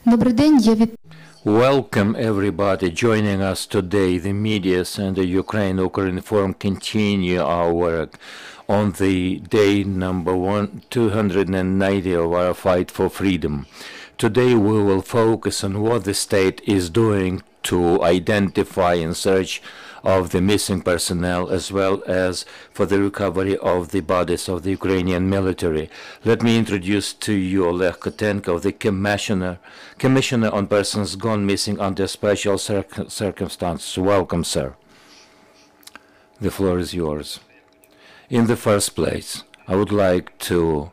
Добрий день, Welcome everybody joining us today. The medias and the Ukrinform continue our work on the day number 290 of our fight for freedom. Today we will focus on what the state is doing to identify and search of the missing personnel, as well as for the recovery of the bodies of the Ukrainian military. Let me introduce to you Oleh Kotenko, the Commissioner on Persons Gone Missing under Special Circumstances. Welcome, sir. The floor is yours. In the first place, I would like to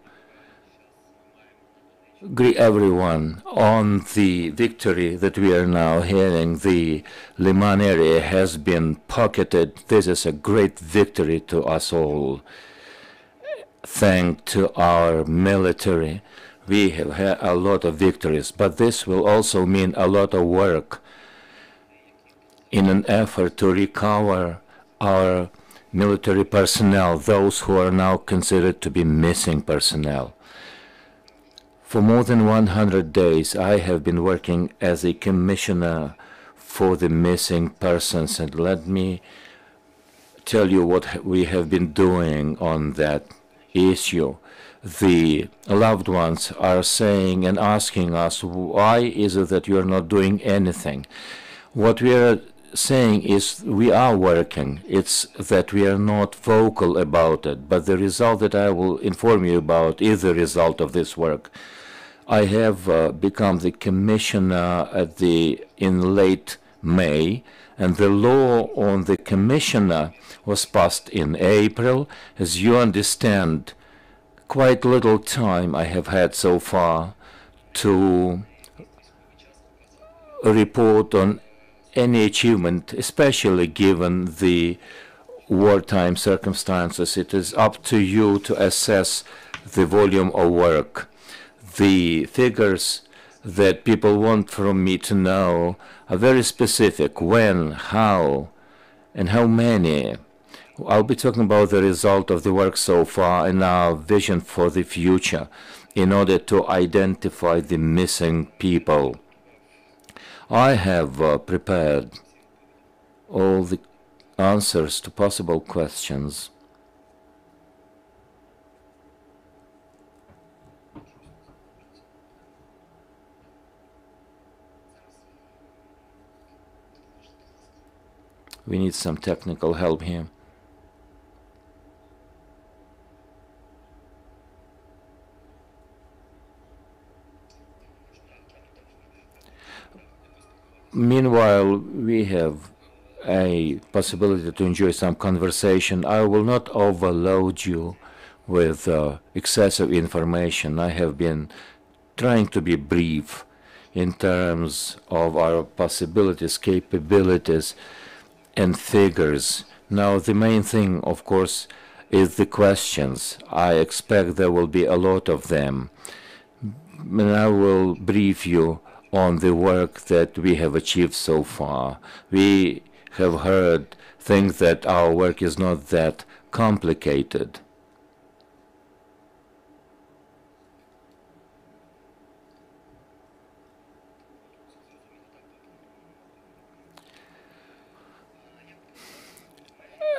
greet everyone on the victory that we are now hearing. The Liman area has been pocketed. This is a great victory to us all. Thanks to our military, we have had a lot of victories, but this will also mean a lot of work in an effort to recover our military personnel, those who are now considered to be missing personnel. For more than 100 days, I have been working as a commissioner for the missing persons, and let me tell you what we have been doing on that issue. The loved ones are saying and asking us, why is it that you are not doing anything? What we are saying is we are working. It's that we are not vocal about it, but the result that I will inform you about is the result of this work. I have become the commissioner in late May, and the law on the commissioner was passed in April. As you understand, quite little time I have had so far to report on any achievement, especially given the wartime circumstances. It is up to you to assess the volume of work. The figures that people want from me to know are very specific: when, how, and how many. I'll be talking about the result of the work so far and our vision for the future in order to identify the missing people. I have prepared all the answers to possible questions. We need some technical help here. Meanwhile, we have a possibility to enjoy some conversation. I will not overload you with excessive information. I have been trying to be brief in terms of our possibilities, capabilities, and figures. Now, the main thing, of course, is the questions. I expect there will be a lot of them. And I will brief you on the work that we have achieved so far. We have heard things that our work is not that complicated.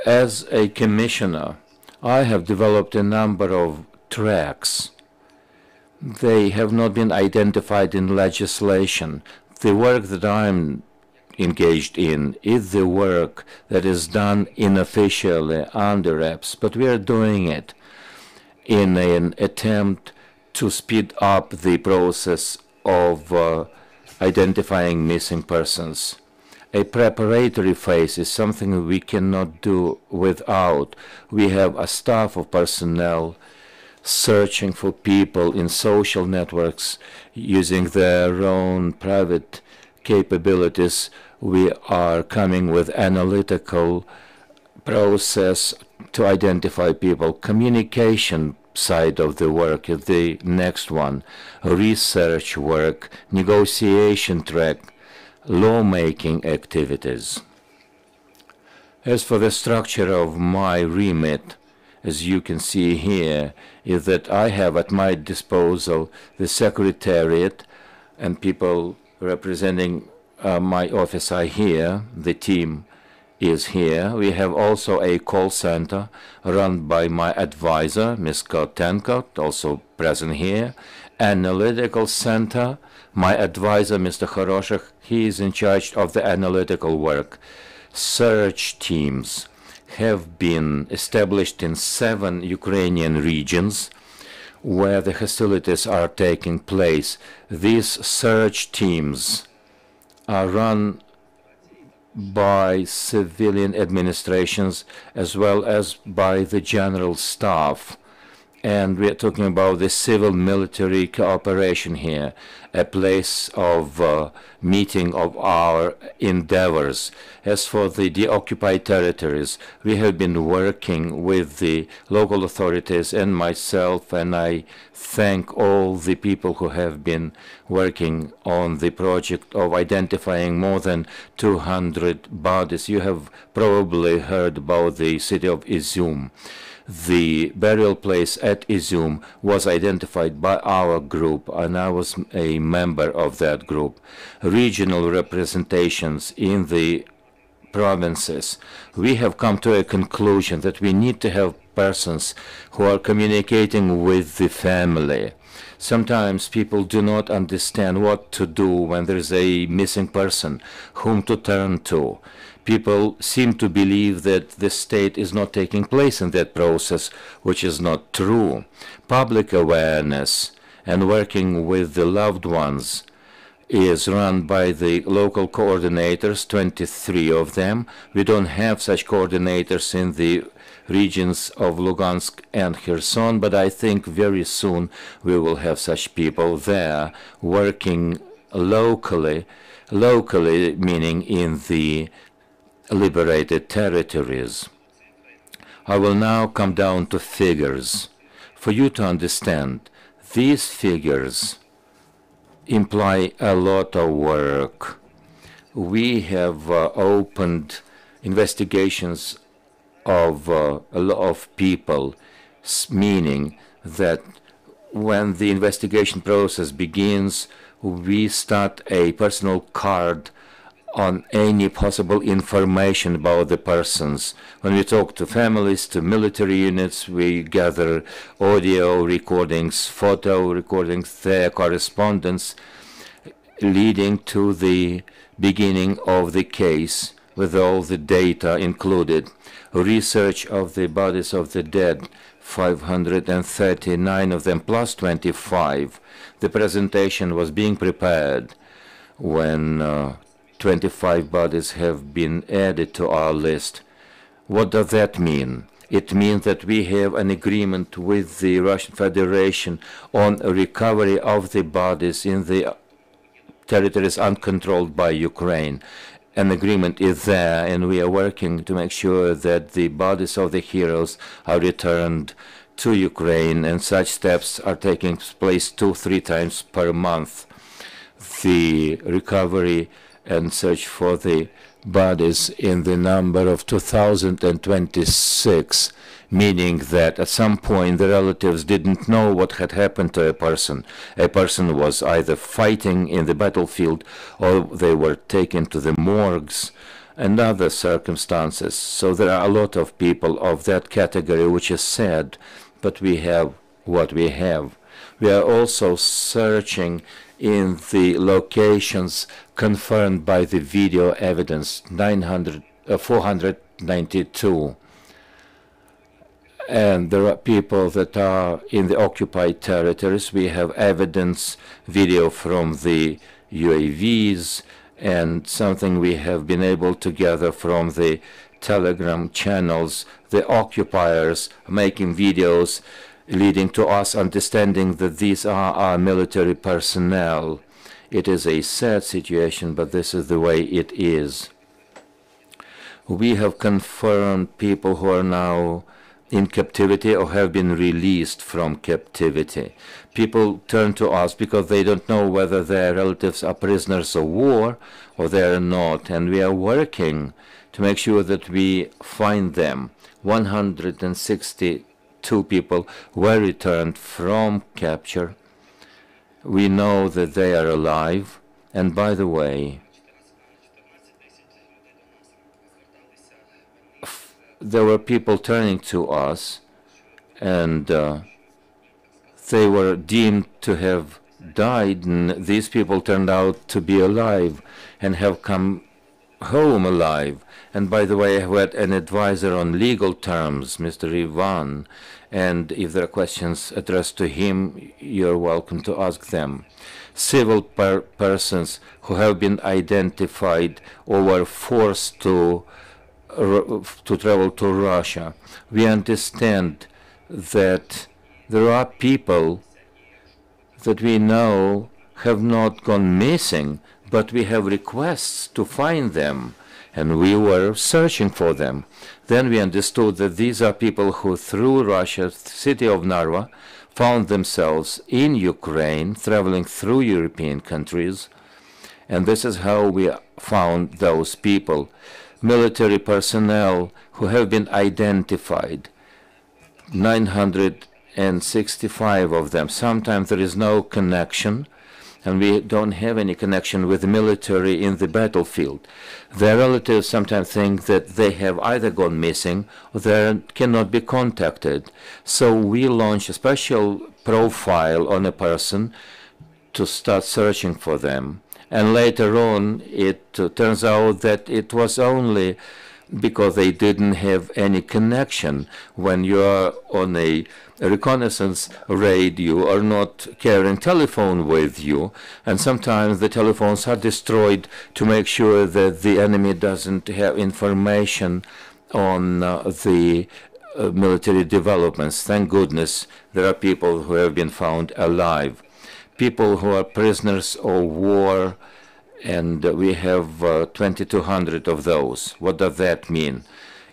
As a commissioner, I have developed a number of tracks. They have not been identified in legislation. The work that I'm engaged in is the work that is done unofficially under wraps, but we are doing it in an attempt to speed up the process of identifying missing persons. A preparatory phase is something we cannot do without. We have a staff of personnel searching for people in social networks using their own private capabilities. We are coming with analytical process to identify people. Communication side of the work is the next one. Research work, negotiation track, lawmaking activities. As for the structure of my remit, as you can see here, is that I have at my disposal the Secretariat, and people representing my office are here. The team is here. We have also a call center run by my advisor, Ms. Kotenko, also present here. Analytical center, my advisor, Mr. Khoroshek, he is in charge of the analytical work. Search teams have been established in 7 Ukrainian regions where the hostilities are taking place. These search teams are run by civilian administrations as well as by the general staff. And we are talking about the civil-military cooperation here, a place of meeting of our endeavors. As for the deoccupied territories, we have been working with the local authorities and myself, and I thank all the people who have been working on the project of identifying more than 200 bodies. You have probably heard about the city of Izum. The burial place at Izum was identified by our group, and I was a member of that group. Regional representations in the provinces, we have come to a conclusion that we need to have persons who are communicating with the family. Sometimes people do not understand what to do when there is a missing person, whom to turn to. People seem to believe that the state is not taking place in that process, which is not true. Public awareness and working with the loved ones is run by the local coordinators, 23 of them. We don't have such coordinators in the regions of Lugansk and Kherson, but I think very soon we will have such people there working locally meaning in the liberated territories. I will now come down to figures. For you to understand, these figures imply a lot of work. We have opened investigations of a lot of people, meaning that when the investigation process begins, we start a personal card on any possible information about the persons. When we talk to families, to military units, we gather audio recordings, photo recordings, their correspondence, leading to the beginning of the case with all the data included. Research of the bodies of the dead, 539 of them plus 25. The presentation was being prepared when 25 bodies have been added to our list. What does that mean? It means that we have an agreement with the Russian Federation on a recovery of the bodies in the territories uncontrolled by Ukraine. An agreement is there, and we are working to make sure that the bodies of the heroes are returned to Ukraine, and such steps are taking place 2-3 times per month. The recovery and search for the bodies in the number of 2026, meaning that at some point the relatives didn't know what had happened to a person. A person was either fighting in the battlefield or they were taken to the morgues and other circumstances. So there are a lot of people of that category, which is sad, but we have what we have. We are also searching in the locations confirmed by the video evidence, 492. And there are people that are in the occupied territories. We have evidence video from the UAVs and something we have been able to gather from the Telegram channels, the occupiers making videos leading to us understanding that these are our military personnel. It is a sad situation, but this is the way it is. We have confirmed people who are now in captivity or have been released from captivity. People turn to us because they don't know whether their relatives are prisoners of war or they are not, and we are working to make sure that we find them. 162 people were returned from capture. We know that they are alive. And by the way, there were people turning to us, and they were deemed to have died, and these people turned out to be alive and have come home alive. And by the way, I had an advisor on legal terms, Mr. Ivan, and if there are questions addressed to him, you're welcome to ask them. Civil persons who have been identified or were forced to travel to Russia. We understand that there are people that we know have not gone missing, but we have requests to find them, and we were searching for them. Then we understood that these are people who, through Russia, city of Narva, found themselves in Ukraine, traveling through European countries, and this is how we found those people. Military personnel who have been identified, 965 of them. Sometimes there is no connection, and we don't have any connection with the military in the battlefield. Their relatives sometimes think that they have either gone missing or they cannot be contacted. So we launch a special profile on a person to start searching for them. And later on, it turns out that it was only because they didn't have any connection. When you are on a reconnaissance raid, you are not carrying telephone with you, and sometimes the telephones are destroyed to make sure that the enemy doesn't have information on the military developments. Thank goodness there are people who have been found alive. People who are prisoners of war, and we have 2,200 of those. What does that mean?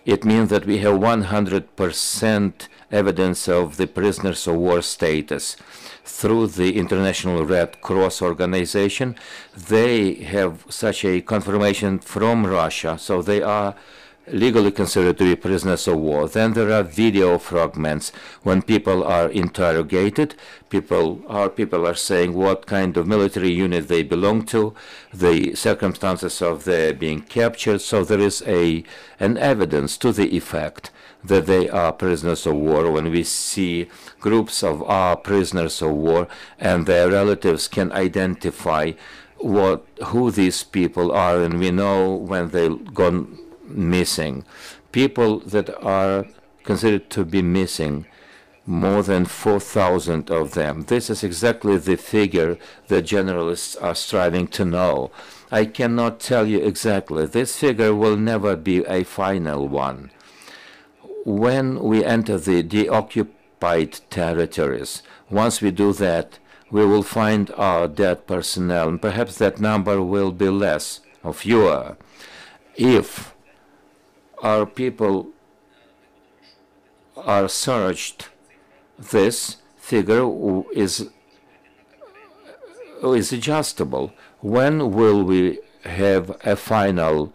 It means that we have 100% evidence of the prisoners of war status. Through the International Red Cross organization, they have such a confirmation from Russia, so they are legally considered to be prisoners of war. Then there are video fragments when people are interrogated. People are saying what kind of military unit they belong to, the circumstances of their being captured. So there is an evidence to the effect that they are prisoners of war. When we see groups of our prisoners of war and their relatives can identify who these people are, and we know when they've gone missing. People that are considered to be missing, more than 4,000 of them. This is exactly the figure that journalists are striving to know. I cannot tell you exactly. This figure will never be a final one. When we enter the deoccupied territories, once we do that, we will find our dead personnel, and perhaps that number will be less or fewer. If our people are searched, this figure is adjustable. When will we have a final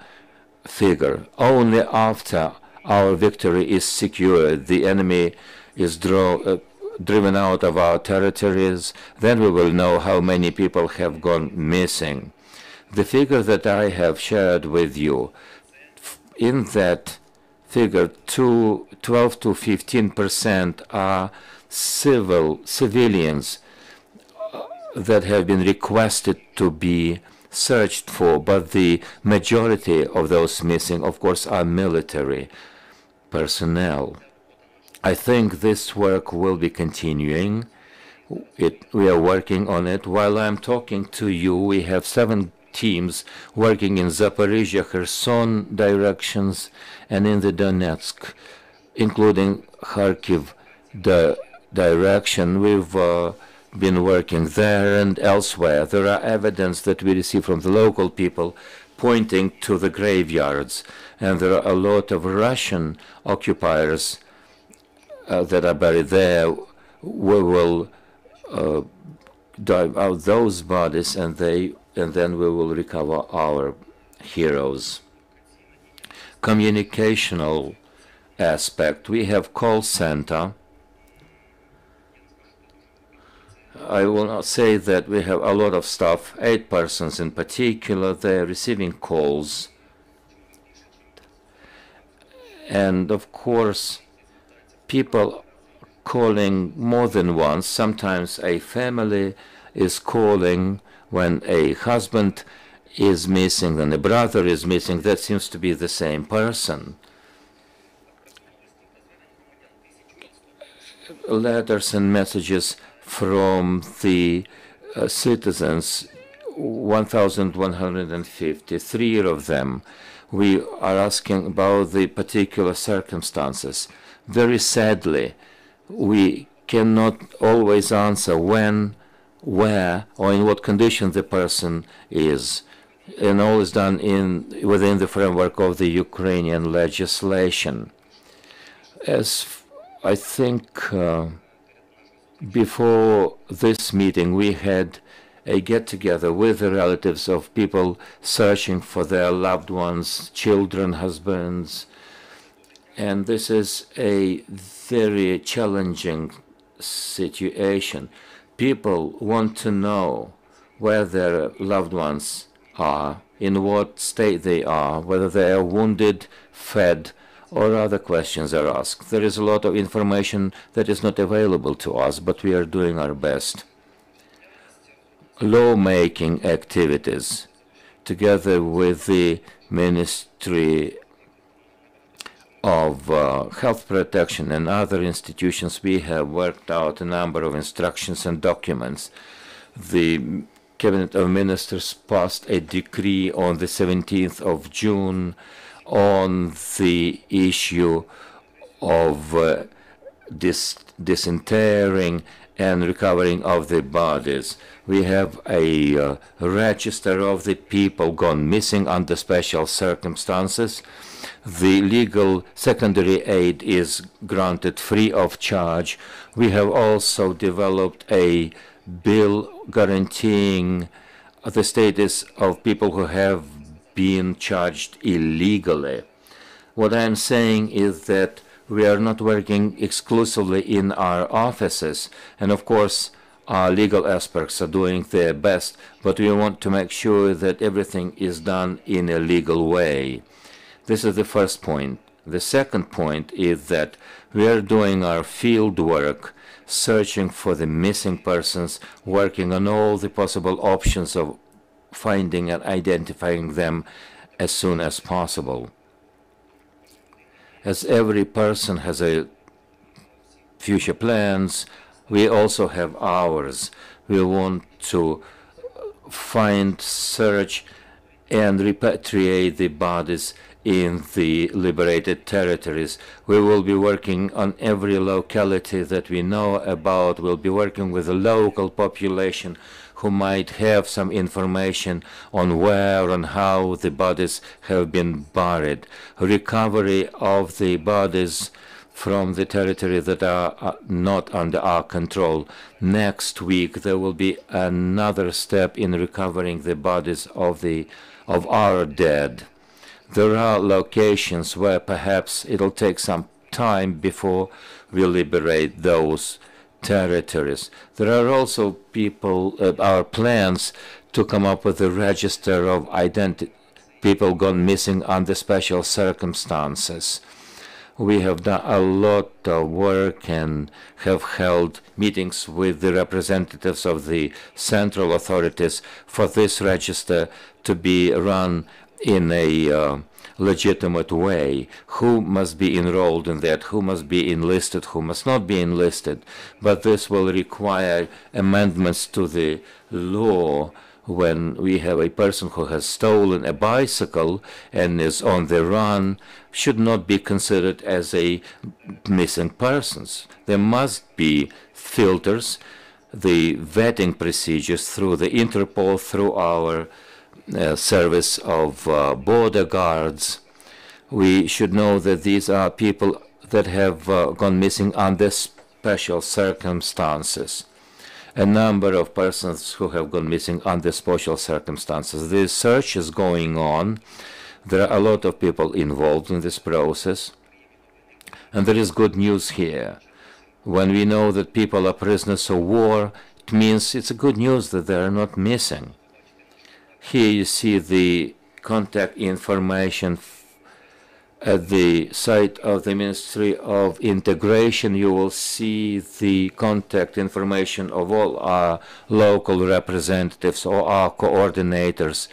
figure? Only after our victory is secured, the enemy is driven out of our territories, then we will know how many people have gone missing. The figure that I have shared with you, in that figure, 12 to 15% are civilians that have been requested to be searched for, but the majority of those missing, of course, are military personnel. I think this work will be continuing. We are working on it. While I'm talking to you, we have 7 teams working in Zaporizhia, Kherson directions, and in the Donetsk, including Kharkiv direction. We've been working there and elsewhere. There are evidence that we receive from the local people pointing to the graveyards, and there are a lot of Russian occupiers that are buried there. We will dive out those bodies, and then we will recover our heroes. Communicational aspect. We have call center. I will not say that we have a lot of stuff. 8 persons in particular, they're receiving calls. And of course, people calling more than once. Sometimes a family is calling when a husband is missing and a brother is missing. That seems to be the same person. Letters and messages from the citizens, 1,153 of them. We are asking about the particular circumstances. Very sadly, we cannot always answer when, where, or in what condition the person is. And all is done within the framework of the Ukrainian legislation. As I think before this meeting, we had a get-together with the relatives of people searching for their loved ones, children, husbands. And this is a very challenging situation. People want to know where their loved ones are, in what state they are, whether they are wounded, fed, or other questions are asked. There is a lot of information that is not available to us, but we are doing our best. Lawmaking activities, together with the Ministry of Health Protection and other institutions, we have worked out a number of instructions and documents. The Cabinet of Ministers passed a decree on the 17th of June on the issue of disinterring and recovering of the bodies. We have a register of the people gone missing under special circumstances. The legal secondary aid is granted free of charge. We have also developed a bill guaranteeing the status of people who have been charged illegally. What I'm saying is that we are not working exclusively in our offices, and of course our legal experts are doing their best, but we want to make sure that everything is done in a legal way. This is the first point. The second point is that we are doing our field work, searching for the missing persons, working on all the possible options of finding and identifying them as soon as possible. As every person has a future plans, we also have ours. We want to find, search, and repatriate the bodies in the liberated territories. We will be working on every locality that we know about. We'll be working with the local population who might have some information on where and how the bodies have been buried. Recovery of the bodies from the territory that are not under our control. Next week there will be another step in recovering the bodies of our dead. There are locations where perhaps it'll take some time before we liberate those territories. There are also our plans to come up with a register of people gone missing under special circumstances. We have done a lot of work and have held meetings with the representatives of the central authorities for this register to be run in a legitimate way. Who must be enrolled in that, who must be enlisted, who must not be enlisted. But this will require amendments to the law. When we have a person who has stolen a bicycle and is on the run, should not be considered as a missing persons. There must be filters, the vetting procedures through the Interpol, through our service of border guards. We should know that these are people that have gone missing under special circumstances. A number of persons who have gone missing under special circumstances. The search is going on. There are a lot of people involved in this process. And there is good news here. When we know that people are prisoners of war, it means it's a good news that they are not missing. Here you see the contact information at the site of the Ministry of Integration. You will see the contact information of all our local representatives or our coordinators.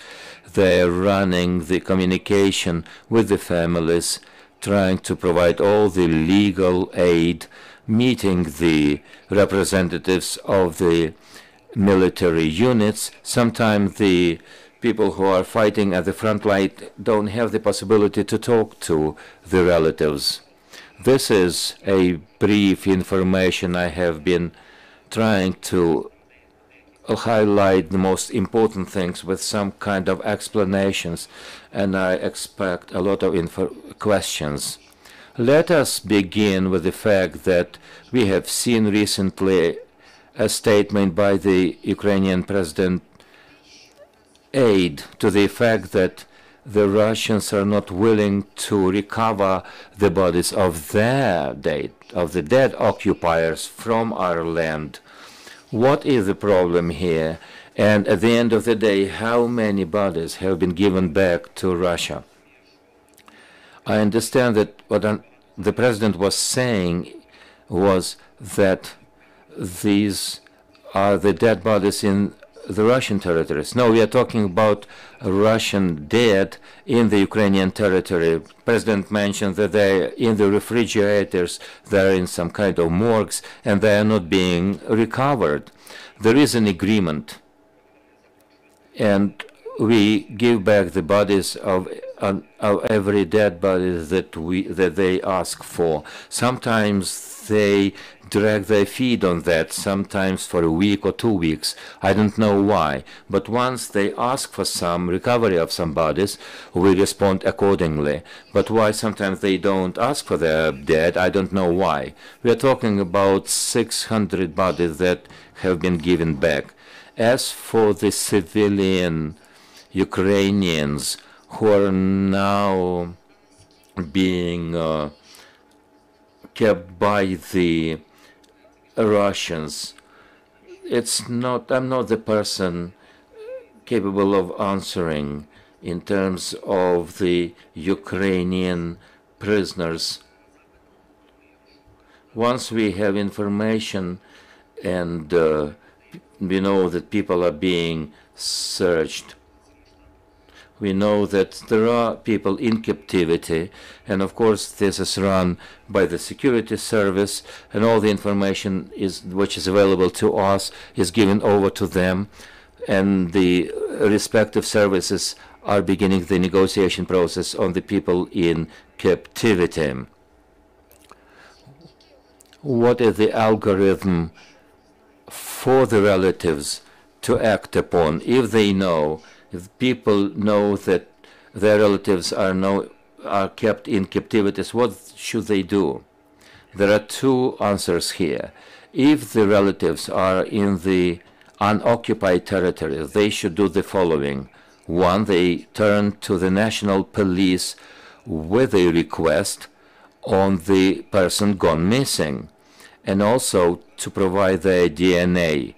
They're running the communication with the families, trying to provide all the legal aid, meeting the representatives of the military units. Sometimes the people who are fighting at the front line don't have the possibility to talk to the relatives. This is a brief information. I have been trying to highlight the most important things with some kind of explanations, and I expect a lot of questions. Let us begin with the fact that we have seen recently a statement by the Ukrainian President aid to the effect that the Russians are not willing to recover the bodies of the dead occupiers from our land. What is the problem here? And at the end of the day, how many bodies have been given back to Russia? I understand that what the president was saying was that these are the dead bodies in the Russian territories. No, we are talking about Russian dead in the Ukrainian territory. President mentioned that they're in the refrigerators, they're in some kind of morgues, and they are not being recovered. There is an agreement, and we give back the bodies of every dead body that they ask for. Sometimes they drag their feet on that, sometimes for a week or 2 weeks. I don't know why. But once they ask for some recovery of some bodies, we respond accordingly. But why sometimes they don't ask for their dead, I don't know why. We are talking about 600 bodies that have been given back. As for the civilian Ukrainians who are now being kept by the Russians, I'm not the person capable of answering in terms of the Ukrainian prisoners. Once we have information and we know that people are being searched, we know that there are people in captivity, and of course this is run by the security service, and all the information which is available to us is given over to them, and the respective services are beginning the negotiation process on the people in captivity. What is the algorithm for the relatives to act upon if they know? If people know that their relatives are kept in captivities, what should they do? There are two answers here. If the relatives are in the unoccupied territory, they should do the following. One, they turn to the national police with a request on the person gone missing, and also to provide their DNA.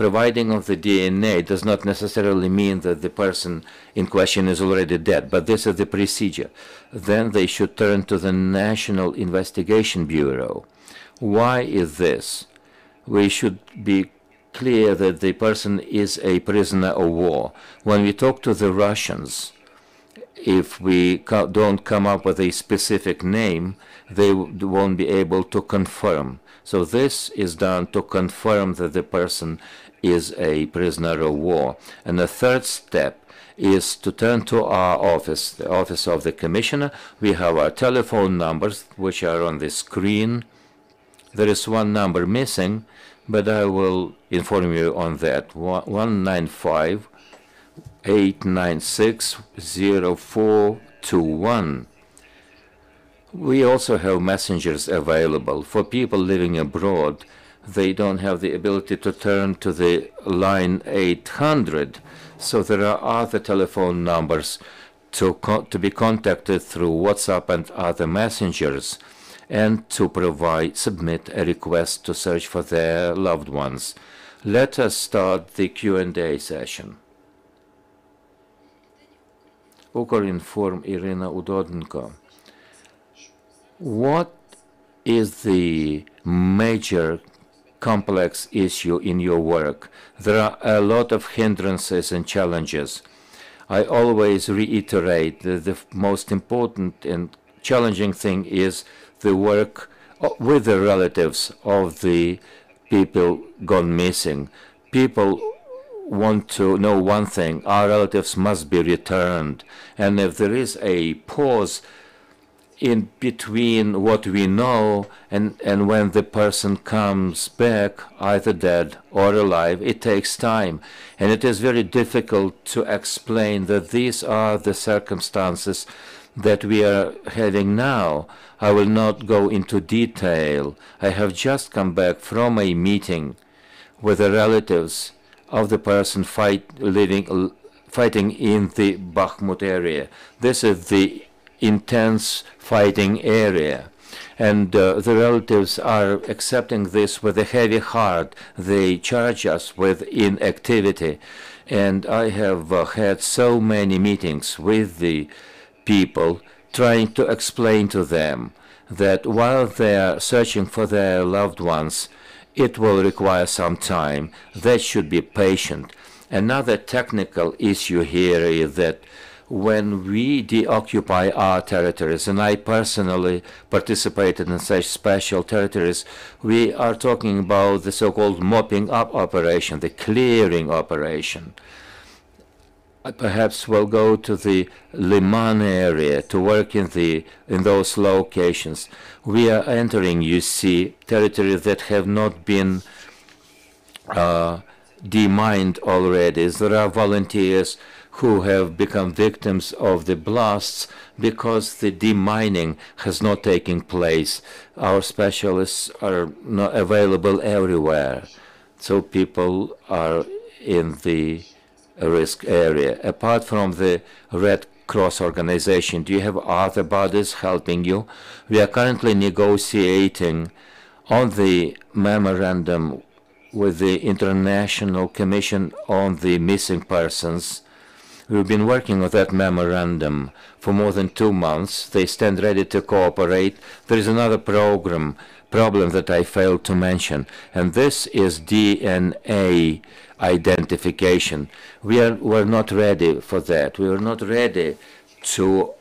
Providing of the DNA does not necessarily mean that the person in question is already dead, but this is the procedure. Then they should turn to the National Investigation Bureau. Why is this? We should be clear that the person is a prisoner of war. When we talk to the Russians, if we don't come up with a specific name, they won't be able to confirm. So this is done to confirm that the person is a prisoner of war. And the third step is to turn to our office, the office of the Commissioner. We have our telephone numbers, which are on the screen. There is one number missing, but I will inform you on that. 195-896-0421. We also have messengers available. For people living abroad, they don't have the ability to turn to the line 800. So there are other telephone numbers to be contacted through WhatsApp and other messengers, and to submit a request to search for their loved ones. Let us start the Q&A session. Ukrinform Irina Udodenko. What is the major complex issue in your work? There are a lot of hindrances and challenges. I always reiterate that the most important and challenging thing is the work with the relatives of the people gone missing. People want to know one thing: our relatives must be returned. And if there is a pause in between what we know and when the person comes back, either dead or alive, it takes time. And it is very difficult to explain that these are the circumstances that we are having now. I will not go into detail. I have just come back from a meeting with the relatives of the person fighting in the Bakhmut area. This is the intense fighting area. And the relatives are accepting this with a heavy heart. They charge us with inactivity. And I have had so many meetings with the people, trying to explain to them that while they are searching for their loved ones, it will require some time. They should be patient. Another technical issue here is that when we deoccupy our territories, and I personally participated in such special territories, we are talking about the so-called mopping up operation, the clearing operation. Perhaps we'll go to the Liman area to work in those locations. We are entering, you see, territories that have not been demined already. There are volunteers who have become victims of the blasts because the demining has not taken place. Our specialists are not available everywhere, so people are in the risk area. Apart from the Red Cross organization, do you have other bodies helping you? We are currently negotiating on the memorandum with the International Commission on the Missing Persons. We've been working on that memorandum for more than 2 months. They stand ready to cooperate. There is another problem that I failed to mention, and this is DNA identification. We're not ready for that. We are not ready to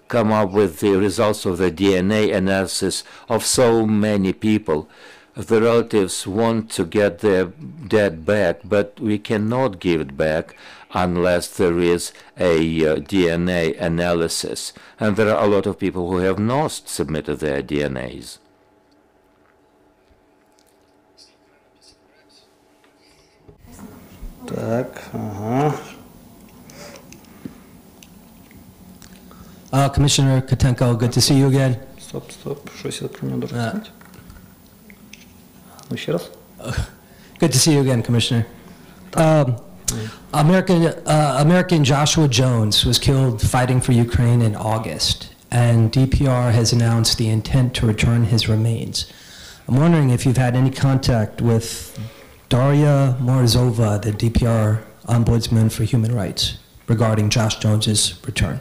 come up with the results of the DNA analysis of so many people. The relatives want to get their dead back, but we cannot give it back unless there is a DNA analysis. And there are a lot of people who have not submitted their DNAs. Commissioner Kotenko, good to see you again. Стоп. Щось я про нього должен знати. Ну, ще раз. Good to see you again, Commissioner. American Joshua Jones was killed fighting for Ukraine in August, and DPR has announced the intent to return his remains. I'm wondering if you've had any contact with Daria Morozova, the DPR Ombudsman for Human Rights, regarding Josh Jones's return.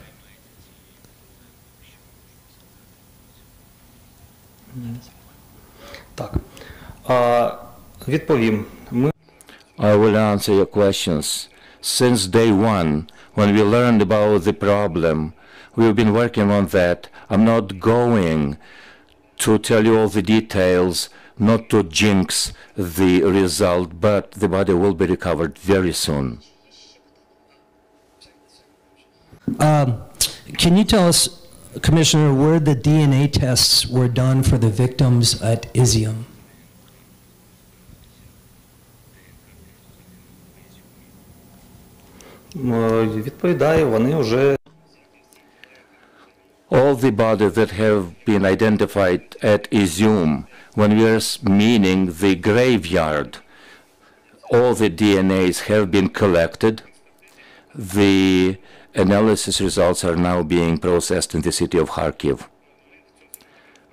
Так. Відповім. I will answer your questions. Since day one, when we learned about the problem, we've been working on that. I'm not going to tell you all the details, not to jinx the result, but the body will be recovered very soon. Can you tell us, Commissioner, where the DNA tests were done for the victims at Izium? Відповідаю, вони вже... All the bodies that have been identified at Izium, when we are meaning the graveyard, all the DNAs have been collected. The analysis results are now being processed in the city of Kharkiv.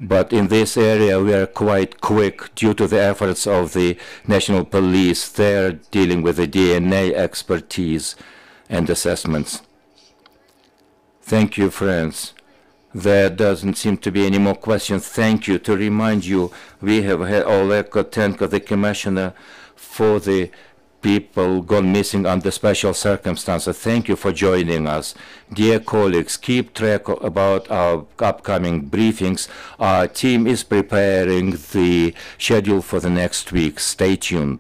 But in this area, we are quite quick due to the efforts of the National Police. They're dealing with the DNA expertise and assessments. Thank you, friends. There doesn't seem to be any more questions. Thank you. To remind you, we have had Oleh Kotenko, the Commissioner for the people gone missing under special circumstances. Thank you for joining us. Dear colleagues, keep track about our upcoming briefings. Our team is preparing the schedule for the next week. Stay tuned.